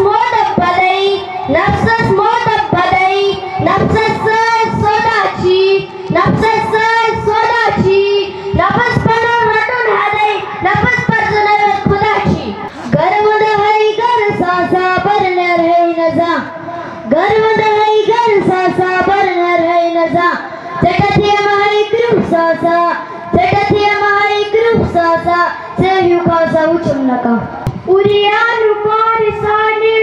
moda badai, nafsas moda badai, nafsas sodachi, nafsas sodachi, nafas pano ratun hadai, nafas parjana khudachi. Garmada hai gar sasa barner hai naza, garmada hai gar sasa barner hai naza. Tekathiya hai group sasa, tekathiya hai group sasa, se yu kasa uchumnaka. Urianu parisani